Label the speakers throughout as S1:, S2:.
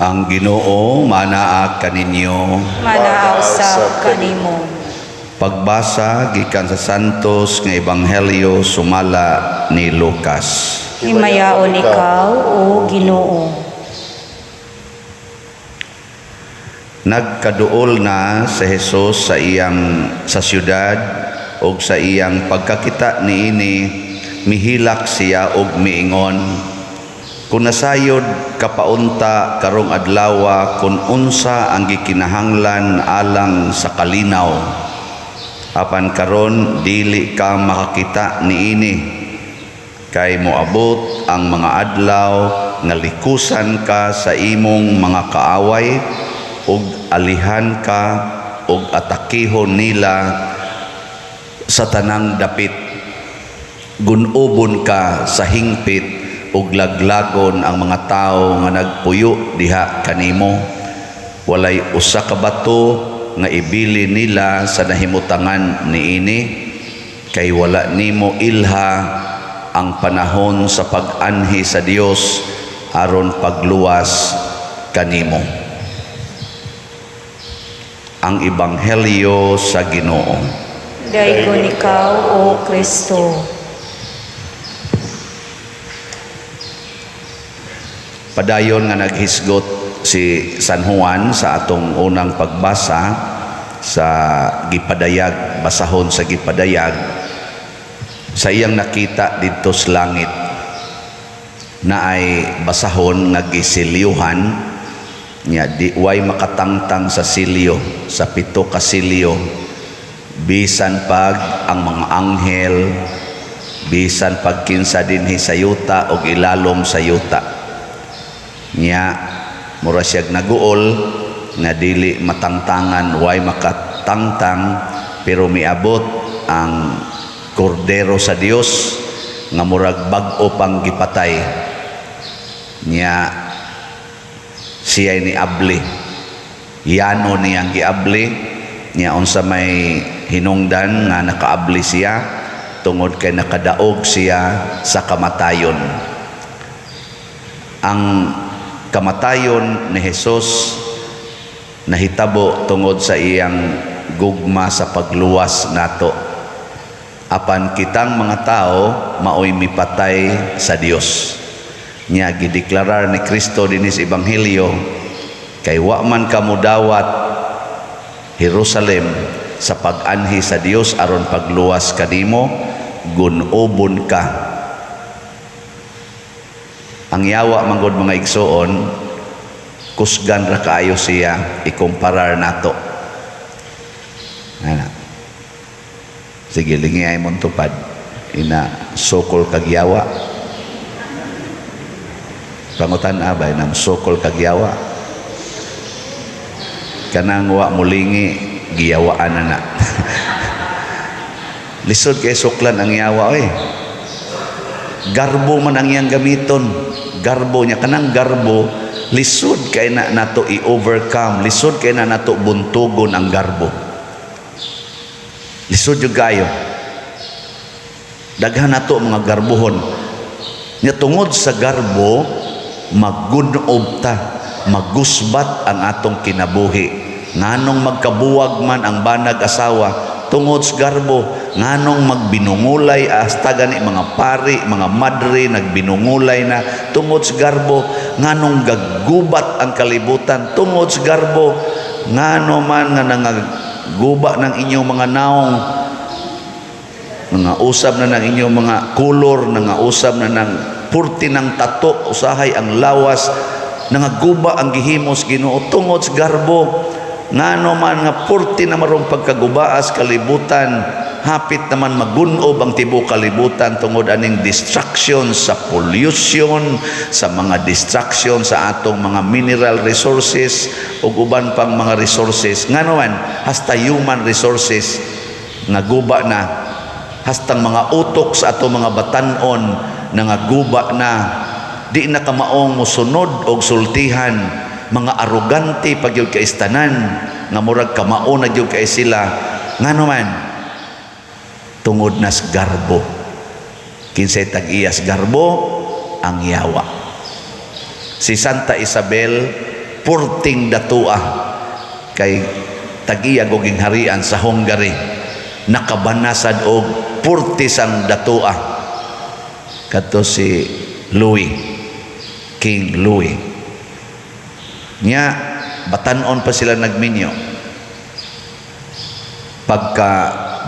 S1: Ang Ginoo manaa kaninyo.
S2: Manaaw sa kanimo.
S1: Pagbasa gikan sa Santos nga Ebanghelyo sumala ni Lucas.
S2: Himayaon ikaw, o Ginoo.
S1: Nagkaduol na sa Hesus sa syudad o sa iyang pagkakita niini, mihilak siya og miingon, kung nasayod kapaunta karong adlawa kung unsa ang gikinahanglan alang sa kalinaw, apan karon dili ka makakita niini, kay moabot ang mga adlaw nga likusan ka sa imong mga kaaway ug alihan ka ug atakihon nila sa tanang dapit. Gunubon ka sa hingpit ug laglagon ang mga tawo nga nagpuyo diha kanimo. Walay usa ka bato nga ibili nila sa nahimutangan niini, kay wala nimo ilha ang panahon sa pag-anhi sa Dios aron pagluwas kanimo. Ang Ebanghelyo sa Ginoo.
S2: Dayon ikaw, o Kristo.
S1: Padayon nga naghisgot si San Juan sa atong unang pagbasa sa gipadayag, basahon sa gipadayag, sa iyang nakita didto sa langit na ay basahon nga gisilyuhan nya di way makatangtang sa silyo, sa 7 ka silyo, bisan pag ang mga anghel, bisan pag kinsa dinhi sa yuta o ilalom sa yuta. Nya mura siyag naguol nga dili matangtangan, way makatangtang, pero miabot ang kordero sa Dios nga murag bag-o pang gipatay. Nya siya ni abli, yano niyang giabli, nya unsa may hinungdan nga nakaabli siya tungod kay nakadaog siya sa kamatayon. Ang kamatayon ni Jesus nahitabo tungod sa iyang gugma sa pagluwas nato, apan kitang mga tao maoy mipatay sa Dios. Nya gideklarar ni Kristo dinis Ebanghelyo, kay wa man ka mudawat Jerusalem sa pag-anhi sa Dios aron pagluwas kanimo, gunubon ka. Ang yawa manggod mga igsoon, kusgan ra kaayo siya ikumparar nato. Ana. Sige, lingay mong tupad. Ina sokol kag yawa. Pangutan abay ng sokol kag yawa. Kanang wa mulingi giyawaan na. Lisod kay suklan ang yawa oy. Garbo man ang iyang gamiton. Garbo niya, kanang garbo, lisod kay na nato i-overcome, lisod kay na nato buntugon ang garbo. Lisod yung kayo. Daghan nato mga garbuhon. Nya tungod sa garbo, magunob ta, magusbat ang atong kinabuhi. Nganong magkabuwag man ang banag asawa, tungod sa garbo, nganong magbinungulay hasta gani mga pari, mga madre nagbinungulay na tungod sa garbo, nganong gaggubat ang kalibutan tungod sa garbo, ngano man nga nangaguba ng inyong mga naong, nangausab na ng inyong mga kulor, nangausab na ng purti ng tato, usahay ang lawas, nangaguba ang gihimos Ginoo tungod sa garbo. Ngano man nga purti na marong pagkagubaas kalibutan, hapit naman magunob ang tibuok kalibutan tungod aning distraction sa pollution, sa mga distraction sa atong mga mineral resources ug uban pang mga resources. Ngano man hasta human resources naguba na, hastang mga utok sa atong mga batan-on nangaguba na, di na kamaong mosunod og sultihan. Mga arugante pagyud kay istanan nga murag kamao na gyud kay sila, ngano man tungod nas garbo. Kinsay tag-iyas garbo ang yawa. Si Santa Isabel purting datua kay tagiyag og gingharian sa Hungary, nakabanasad og purtis ang datua kadto si Louis, King Louis. Nya batanon pa sila nagminyo. Pagka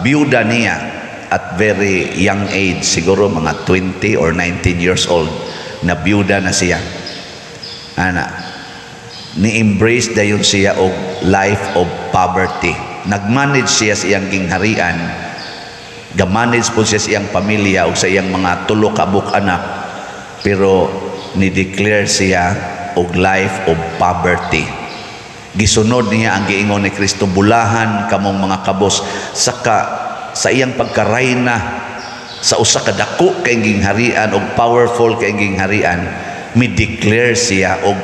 S1: biyuda niya at very young age, siguro mga 20 or 19 years old, na biyuda na siya. Ni-embrace dayon siya og life of poverty. Nag-manage siya sa iyang gingharian, ga-manage po siya sa iyang pamilya o sa iyang mga tulo ka anak, pero ni-declare siya og life of poverty. Gisunod niya ang giingon ni Kristo, bulahan kamong mga kabos sa iyang pagkarayna sa usa ka dako kay gingharian og powerful kay gingharian, mi-declare siya og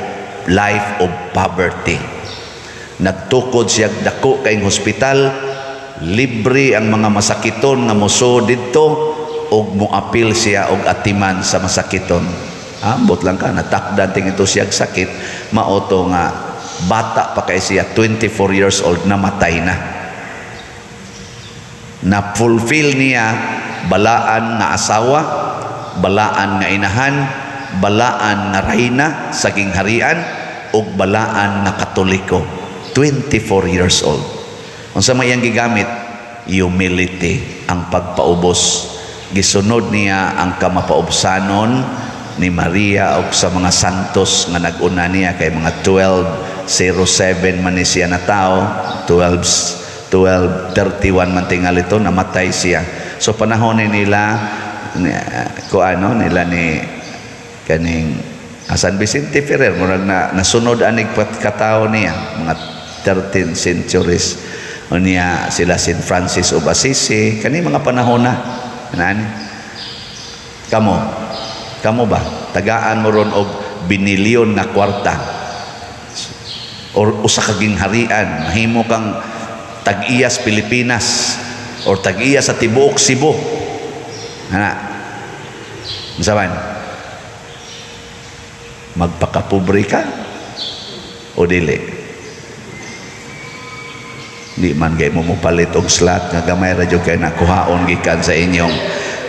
S1: life of poverty. Nagtukod siya dako kay hospital, libre ang mga masakiton nga moso didto og moapil siya og atiman sa masakiton. Ambot lang ka, natakdan ting ito siya sakit, maoto nga bata pa kay siya, 24 years old, namatay na. Na-fulfill niya balaan nga asawa, balaan nga inahan, balaan nga reyna sa gingharian, ug balaan nga katoliko. 24 years old. Unsa may iyang gigamit? Humility, ang pagpaubos. Gisunod niya ang kamapaubsanon ni Maria o sa mga santos nga nag-una niya, kay mga 12:07 man ni siya na tao, 12:31 man tingali ito, namatay siya. So panahon nila nila ni kaning San Vicente Ferrer, murag na nasunod anig katao niya mga 13 centuries o niya sila St. Francis of Assisi, kani mga panahon na nani kamo ba tagaan mo ron og binilyon na kwarta or usa ka gingharian, mahimo kang tag-iyas Pilipinas or tag-iyas sa tibuok Cebu, unsa man, magpakapobre ka o dili? Di man gay mo palit og slot nga gamay ra jud kay nakuhaon gikan sa inyong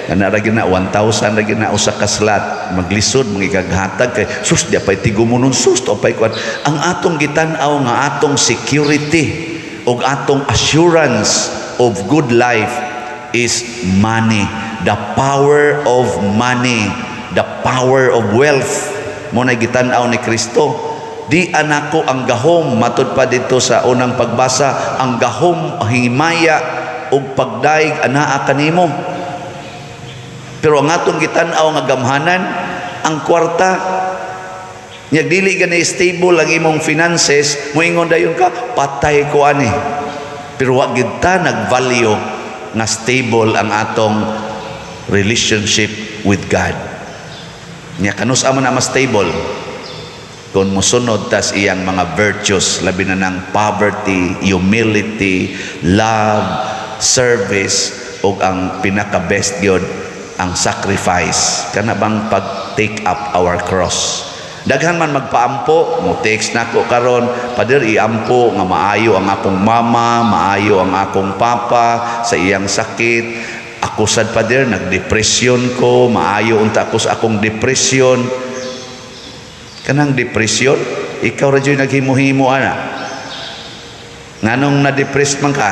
S1: kana ra gyud na 1,000 ra gyud na usa ka slot, maglisod mangikaghatag kay sus di pay tigumunon, sus to pay kwan. Ang atong gitan-aw nga atong security og atong assurance of good life is money, the power of money, the power of wealth. Mo na gitan-aw ni Kristo. Di anako ang gahom, matud pa dito sa unang pagbasa, ang gahom, himaya ug pagdaig anaa kanimo. Pero ang atong gitan-aw nga gamhanan, ang kwarta, nya dili gani stable ang imong finances, moingon dayon ka patay ko ani. Pero wa gid ta nag-value nga stable ang atong relationship with God. Nya kanus amo na mas stable kung musunod tas iyang mga virtues, labi na ng poverty, humility, love, service, o ang pinaka-best yun, ang sacrifice. Kana bang pag-take up our cross. Daghan man magpaampo, mo text na ko karon, Pader, iampo nga maayo ang akong mama, maayo ang akong papa sa iyang sakit. Ako sad, Pader, nagdepresyon ko, maayo unta ako sa akong depresyon. Kanang depresyon, ikaw ra jud naghimuhimo ana. Nganong na-depress man ka?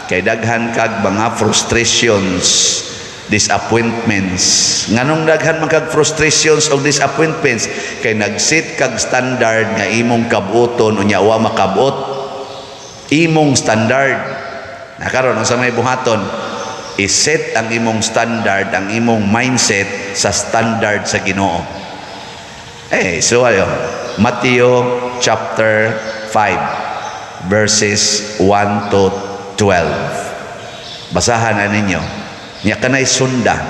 S1: Kay daghan kag mga frustrations, disappointments. Nganong daghan man kag frustrations o disappointments? Kay nag-set kag standard nga imong kabuoton unya wa makabot. Imong standard. Nakaron sa may buhaton, iset ang imong standard, ang imong mindset sa standard sa Ginoo. So Matthew chapter 5 verses 1 to 12. Basahan na ninyo. Nya kanay sunda.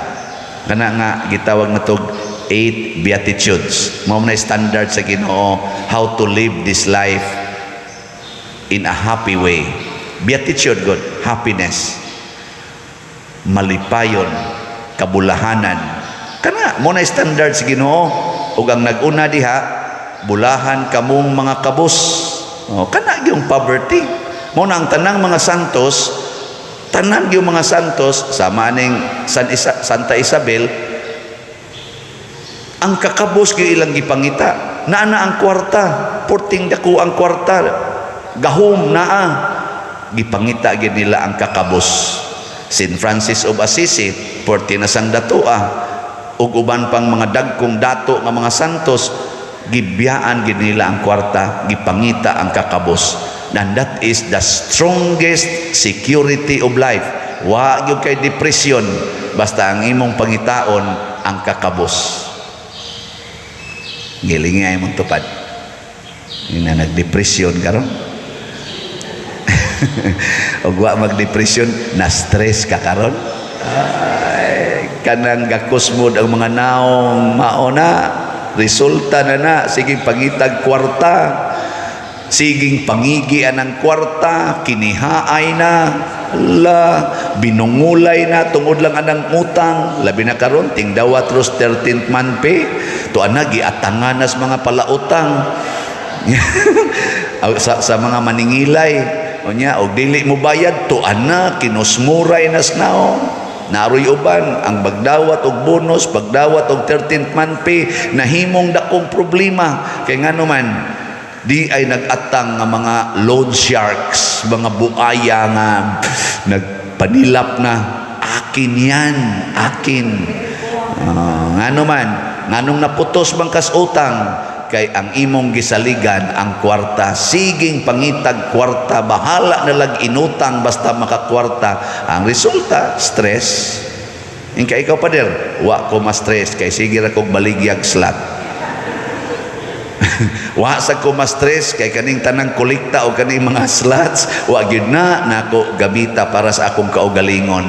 S1: Kana nga gitawag na tog 8 beatitudes. Mao na standard sa Ginoo how to live this life in a happy way. Beatitude good, happiness. Malipayon, kabulahanan. Kana mo na standard sa Ginoo. Ug ang nag-una diha bulahan kamong mga kabus. Kana yung poverty. Mo na ang tanang mga santos, tanan yung mga santos sa maning Santa Isabel, ang kakabos gyud ilang gipangita. Naa ang kwarta, porting dako ang kwarta, gahom naa, gipangita gyud nila ang kakabos. Saint Francis of Assisi, porti na sang datua, ug uban pang mga dagkong dato nga mga santos, gibiyaan gyud nila ang kwarta, gipangita ang kakabos. And that is the strongest security of life. Wa gyud kay depression basta ang imong pangitaon ang kakabos. Gilingay mong tupad. Ina nagdepresyon karon. Og wa magdepresyon, na stress ka karon. Kanang gakusmod ang mga naong maona, resulta na sige pangitag kwarta, siging pangigian ng kwarta, kinihaay na, binungulay na tungod lang anang utang, labi na karon ting dawat ros 13th month pay, to anagi atangan nas mga palautang sa mga maningilay, onya og dili mo bayad, to ana kinusmuray nas naon. Naroy uban ang pagdawat og bonus, pagdawat og 13th month pay, nahimong dakong problema kay ngano man di ay nagatang nga mga loan sharks, mga buaya nga nagpanilap na akin yan, akin. Ngano man, nganong naputos bangkas utang, kay ang imong gisaligan ang kwarta, siging pangitag kwarta, bahala na lag inutang basta makakwarta. Ang resulta, stress. Ingka ikaw pader, wa ko ma-stress kay sige ra kog baligyag slot. Wa sa ko ma-stress kay kaning tanang kolekta o kaning mga slots, wa gyud na nako gabita para sa akong kaugalingon.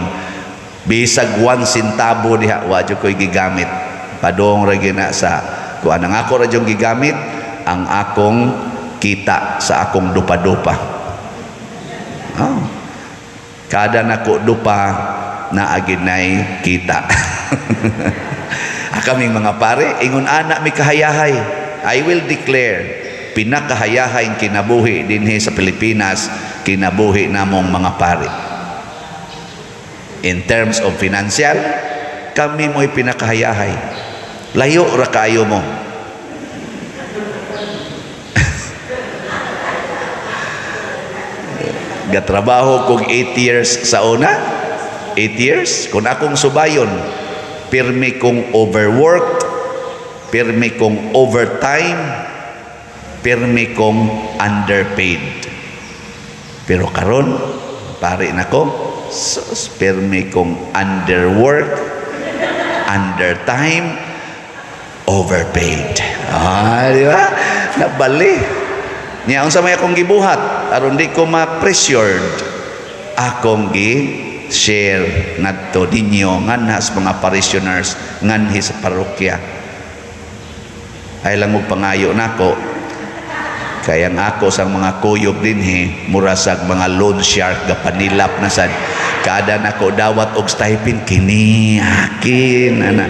S1: Bisag 1 centavo diha wa jud koy gigamit. Padong ra gyud na sa kuan ang ako ra jud gigamit ang akong kita sa akong dupa-dupa. Kada nako dupa na aginay kita. Kaming mga pare, ingon ana mi kahayahay. I will declare pinakahayahay kinabuhi dinhi sa Pilipinas, kinabuhi namong mga pare. In terms of financial, kami mo'y pinakahayahay. Layo ra kayo mo. Gatrabaho kong 8 years sa una. 8 years. Kung akong subayon, pirmi kong overworked, pirmi kong overtime, pirmi kong underpaid. Pero karon, pare nako, pirmi kong underworked, undertime, overpaid. Di ba? Nabali. Niya unsa may akong gibuhat aron di ko ma-pressured, akong gi-share ngadto ninyo nganha sa mga parishioners nganhi sa parokya. Ay lang mo pangayo nako kaya nga ako sa mga kuyog dinhi murasag mga loan shark gapanilap na sad kada nako dawat og stipend kini akin ana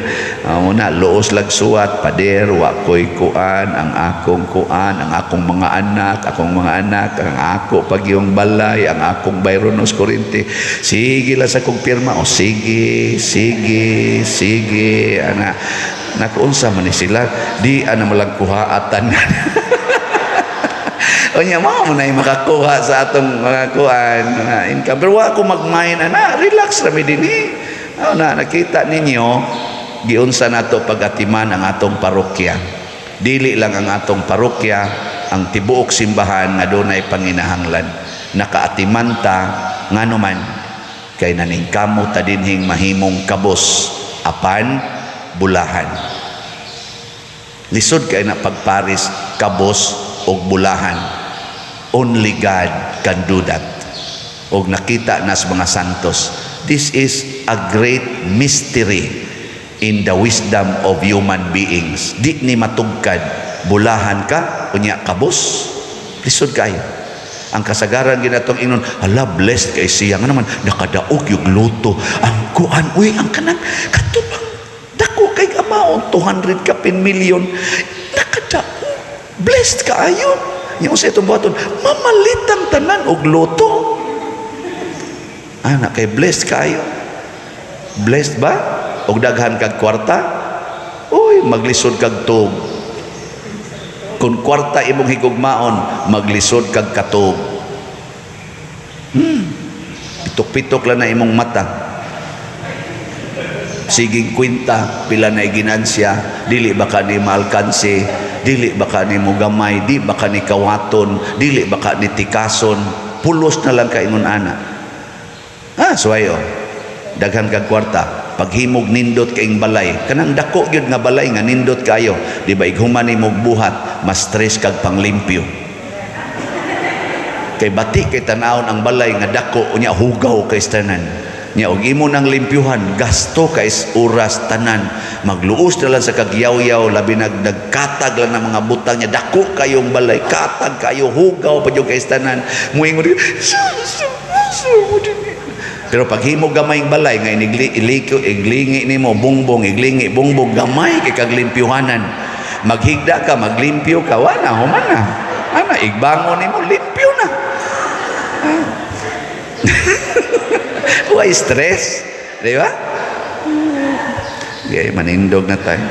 S1: muna luos lag suwat pader wa koy kuan ang akong mga anak ang ako pagyong balay ang akong bayronos kurente sige la sa kong pirma o sige ana nakuunsa man ni sila di ana malang kuhaatan. Onya mo na makakuha sa atong mga kuan income pero wa ko magmain ana relax ra mi dinhi. Nakita ninyo giunsa nato pagatiman ang atong parokya. Dili lang ang atong parokya ang tibuok simbahan nga dunay panginahanglan. Nakaatiman ta ngano man kay naningkamot ta dinhing mahimong kabos apan bulahan. Lisod kay na pagparis kabos og bulahan. Only God can do that. Og nakita nas mga santos. This is a great mystery in the wisdom of human beings. Di ni matugkad bulahan ka unya kabos. Lisod kayo. Ang kasagaran ginatong inon, hala blessed kay siya nga naman nakadaog yung luto. Ang kuan ang kanang katubang dako kay amount 200 million nakadaog Blessed kaayo. Yung sa itong buhaton, mamalitang tanan og loto. Anak kay blessed kaayo. Blessed ba? Og daghan kag kwarta? Uy, maglisod kag tug. Kung kwarta imong higugmaon, maglisod kag katog. Pitok-pitok lang na imong mata. Siging kwinta, pila na ginansya, dili baka ni maalkanse, dili baka ni mo gamay, di baka ni kawaton, dili baka ni tikason, pulos na lang kaingon ana. Suwayo, daghan kag kwarta, paghimog nindot kaing balay, kanang dako gyud nga balay nga nindot kayo, di ba ighuman nimog buhat, mas stress kag panglimpyo. Kay bati kay tanawon ang balay nga dako unya hugaw kay tanan. Nya og imo nang limpyuhan, gasto kay oras tanan, magluos na lang sa kagyaw-yaw, labi nagkatag lang ng mga butang niya, dako kayong balay, katag kayo, hugaw pa yung kay tanan, muingon pero pag himo gamay ng balay nga iglingi nimo bungbong, iglingi bungbong gamay kay kag limpyuhanan, maghigda ka, maglimpyo ka, wala human na ana igbangon nimo limpyo na. Why stress? Di ba? Okay, manindog na tayo.